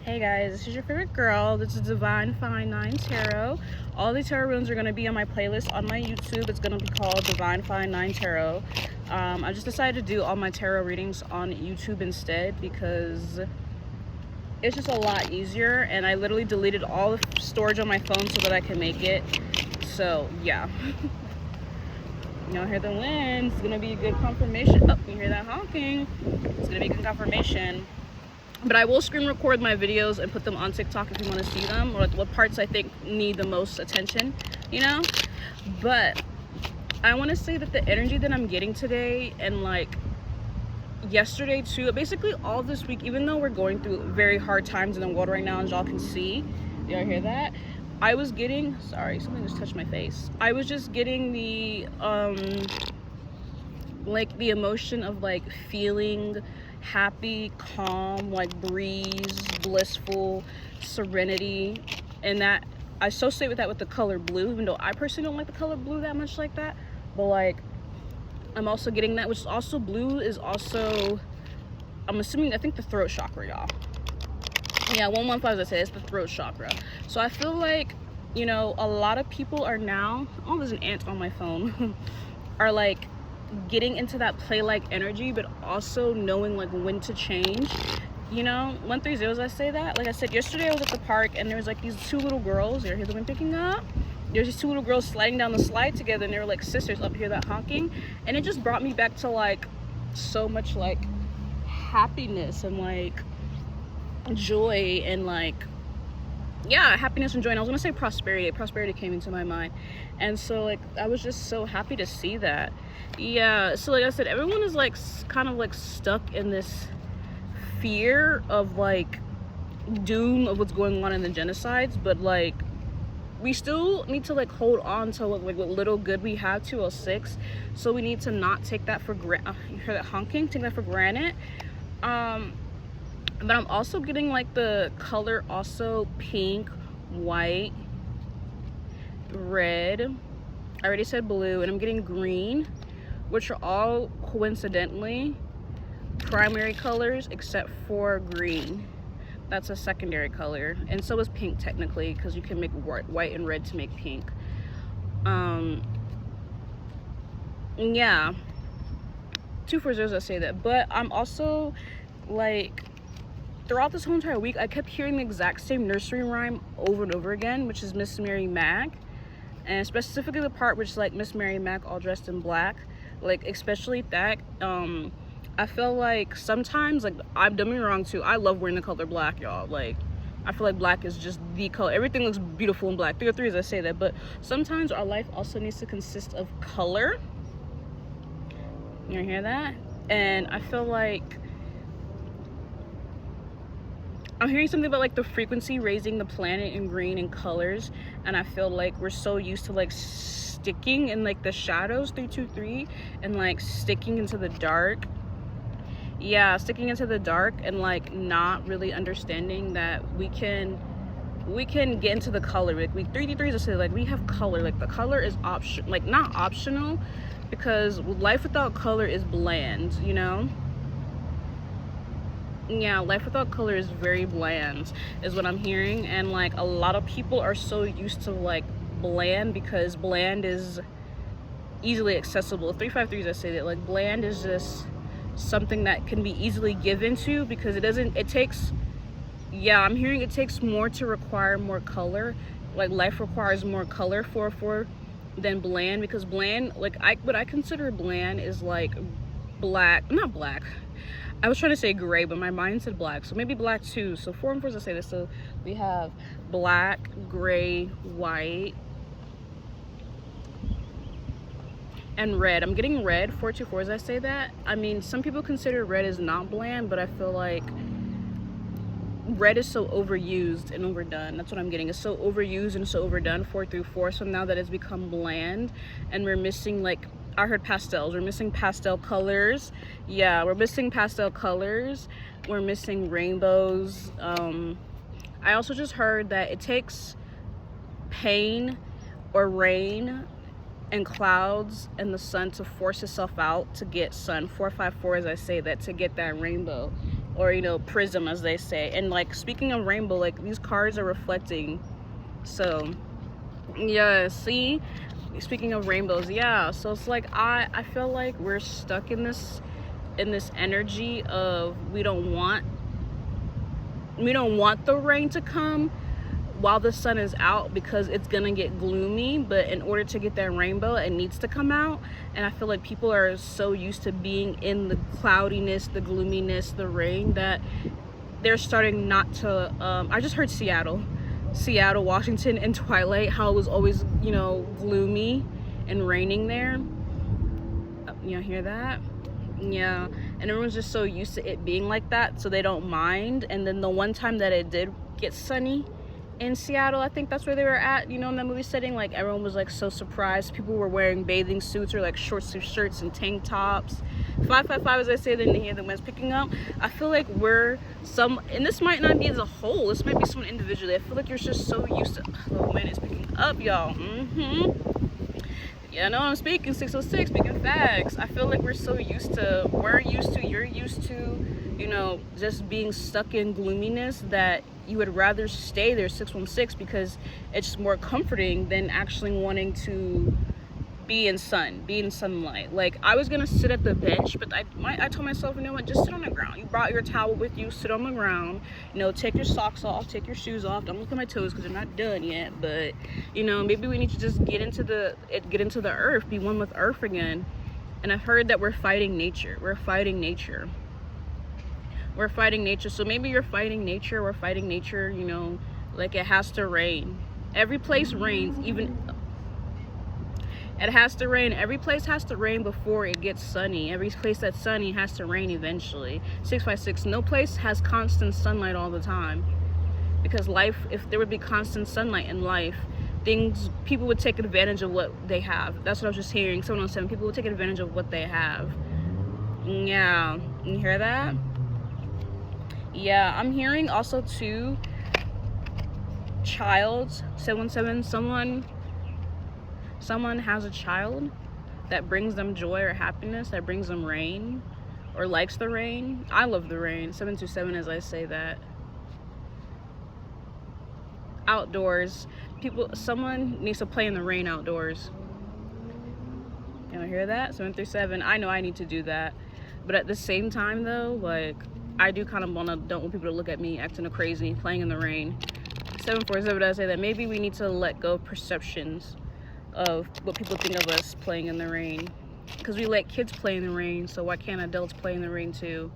Hey guys, this is your favorite girl. This is Divine Fine 9 Tarot. All the tarot runes are going to be on my playlist on my YouTube. It's going to be called Divine Fine 9 Tarot. I just decided to do all my tarot readings on YouTube instead because it's just a lot easier, and I literally deleted all the storage on my phone so that I can make it. So yeah. Y'all hear the wind. It's going to be a good confirmation. Oh, you hear that honking. It's going to be a good confirmation. But I will screen record my videos and put them on TikTok if you want to see them, or like what parts I think need the most attention, you know? But I want to say that the energy that I'm getting today, and like yesterday too, basically all this week, even though we're going through very hard times in the world right now, as y'all can see, y'all hear that? I was getting, sorry, something just touched my face. I was just getting the, like the emotion of like feeling happy, calm, like breeze, blissful, serenity, and that I associate with that with the color blue, even though I personally don't like the color blue that much like that. But like I'm also getting that, which is also blue, is also, I'm assuming, I think the throat chakra, y'all. Yeah, 115, as I said, it's the throat chakra. So I feel like, you know, a lot of people are now, oh, there's an ant on my phone, are like getting into that play-like energy, but also knowing like when to change, you know. 130, as I say that, like I said, yesterday I was at the park and there was like these two little girls, you hear them picking up, there's these two little girls sliding down the slide together, and they were like sisters. Up here, that honking, and it just brought me back to like so much like happiness and like joy and like, yeah, happiness and joy. And I was gonna say prosperity came into my mind, and so like I was just so happy to see that. Yeah, so like I said, everyone is like kind of like stuck in this fear of like doom of what's going on in the genocides, but like we still need to like hold on to like what little good we have, 206. So we need to not take that for granted. You hear that honking? Take that for granted. But I'm also getting like the color also pink, white, red, I already said blue, and I'm getting green, which are all coincidentally primary colors except for green. That's a secondary color, and so is pink technically, because you can make white and red to make pink. Yeah, 240, I say that. But I'm also like, throughout this whole entire week, I kept hearing the exact same nursery rhyme over and over again, which is Miss Mary Mac, and specifically the part which is like Miss Mary Mac all dressed in black, like especially that. I feel like sometimes, like, I'm, don't get me wrong too, I love wearing the color black, y'all. Like, I feel like black is just the color. Everything looks beautiful in black. 303, as I say that, but sometimes our life also needs to consist of color. You hear that? And I feel like I'm hearing something about like the frequency raising the planet in green and colors, and I feel like we're so used to like sticking in like the shadows, 323, and like sticking into the dark. Yeah, sticking into the dark and like not really understanding that we can get into the color. Like we 323s are say like we have color, like the color is option, like not optional, because life without color is bland, you know. Yeah, life without color is very bland, is what I'm hearing. And like a lot of people are so used to like bland, because bland is easily accessible. 353s, I say that, like bland is just something that can be easily given to, because it takes, yeah, I'm hearing it takes more to require more color. Like life requires more color for than bland, because bland, like what I consider bland is like black, not black, I was trying to say gray, but my mind said black, so maybe black too. So 4 and 4s, I say this. So we have black, gray, white, and red. I'm getting red, 424s, I say that. I mean, some people consider red as not bland, but I feel like red is so overused and overdone. That's what I'm getting. It's so overused and so overdone, 434. So now that it's become bland, and we're missing, like, I heard pastels. We're missing pastel colors. Yeah, we're missing pastel colors. We're missing rainbows. I also just heard that it takes pain or rain and clouds and the sun to force itself out to get sun, 454, as I say that, to get that rainbow. or you know, prism as they say. And like speaking of rainbow, like these cards are reflecting. So yeah, see, speaking of rainbows, yeah, so it's like I feel like we're stuck in this energy of we don't want the rain to come while the sun is out, because it's gonna get gloomy. But in order to get that rainbow, it needs to come out. And I feel like people are so used to being in the cloudiness, the gloominess, the rain, that they're starting not to I just heard Seattle, Washington, and Twilight, how it was always, you know, gloomy and raining there. You know, hear that? Yeah. And everyone's just so used to it being like that, so they don't mind. And then the one time that it did get sunny in Seattle, I think that's where they were at, you know, in that movie setting, like everyone was like so surprised. People were wearing bathing suits or like short sleeve shirts and tank tops. 555, as I say, then hear the wind's picking up. I feel like we're and this might not be as a whole, this might be someone individually. I feel like you're just so used to, the wind is picking up, y'all. Yeah, I know I'm speaking 606, speaking facts. I feel like you're used to, you know, just being stuck in gloominess, that you would rather stay there, 616, because it's more comforting than actually wanting to be in sunlight. Like, I was gonna sit at the bench, but I told myself, you know what, just sit on the ground. You brought your towel with you, sit on the ground, you know, take your socks off, take your shoes off. Don't look at my toes because they're not done yet. But you know, maybe we need to just get into the earth, be one with earth again. And I've heard that we're fighting nature. So maybe you're fighting nature. We're fighting nature, you know, like it has to rain. Every place rains, it has to rain. Every place has to rain before it gets sunny. Every place that's sunny has to rain eventually. 656, no place has constant sunlight all the time. Because life, if there would be constant sunlight in life, people would take advantage of what they have. That's what I was just hearing. 707, people would take advantage of what they have. Yeah, you hear that? Yeah, I'm hearing also too, child, 717, someone has a child that brings them joy or happiness, that brings them rain or likes the rain. I love the rain. 727, as I say that. Outdoors, someone needs to play in the rain outdoors. You know, hear that? 737, I know I need to do that. But at the same time though, like, I do kind of don't want people to look at me acting crazy, playing in the rain. 747, I say that maybe we need to let go of perceptions of what people think of us playing in the rain, because we let kids play in the rain, so why can't adults play in the rain too?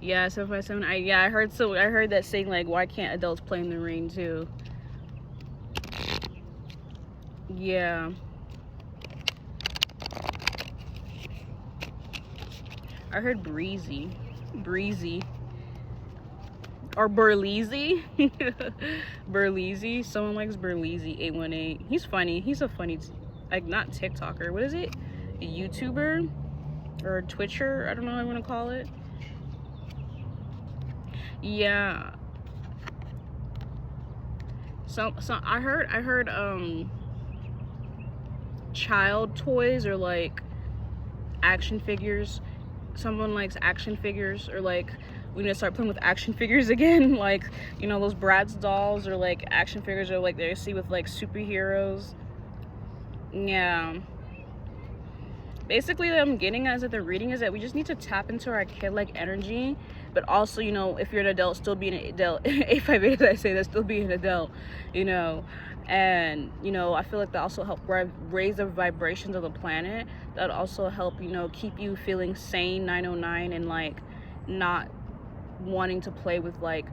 Yeah, 757, I heard that saying, like, why can't adults play in the rain too? Yeah, I heard breezy or Burleezy. Burleezy, someone likes Burleezy 818. He's funny. He's a funny, like, not TikToker, what is it, a YouTuber or a Twitcher, I don't know how I want to call it. Yeah, so I heard child toys, or like action figures. Someone likes action figures, or like we need to start playing with action figures again. Like, you know, those Bratz dolls, or like action figures, or like they see with like superheroes. Yeah, basically what I'm getting at is that the reading is that we just need to tap into our kid-like energy, but also, you know, if you're an adult, still be an adult. 858, I say that, still be an adult, you know. And, you know, I feel like that also help raise the vibrations of the planet. That also help, you know, keep you feeling sane, 909, and like not wanting to play with, like,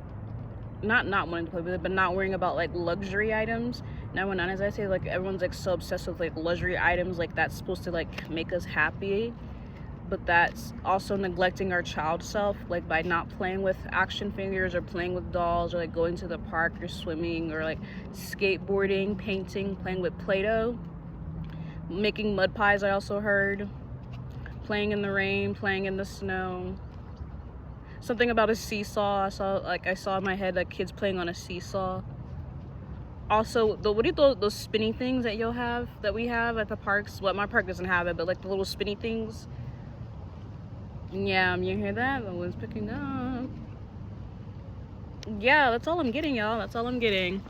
not wanting to play with it, but not worrying about like luxury items. 919, as I say, like, everyone's like so obsessed with like luxury items, like that's supposed to like make us happy, but that's also neglecting our child self, like by not playing with action figures or playing with dolls, or like going to the park or swimming, or like skateboarding, painting, playing with Play-Doh, making mud pies. I also heard playing in the rain, playing in the snow. Something about a seesaw. I saw in my head like kids playing on a seesaw. Also, what are those spinny things that we have at the parks? Well, my park doesn't have it, but like the little spinny things. Yeah, you hear that? The wind's picking up. Yeah, that's all I'm getting, y'all. That's all I'm getting.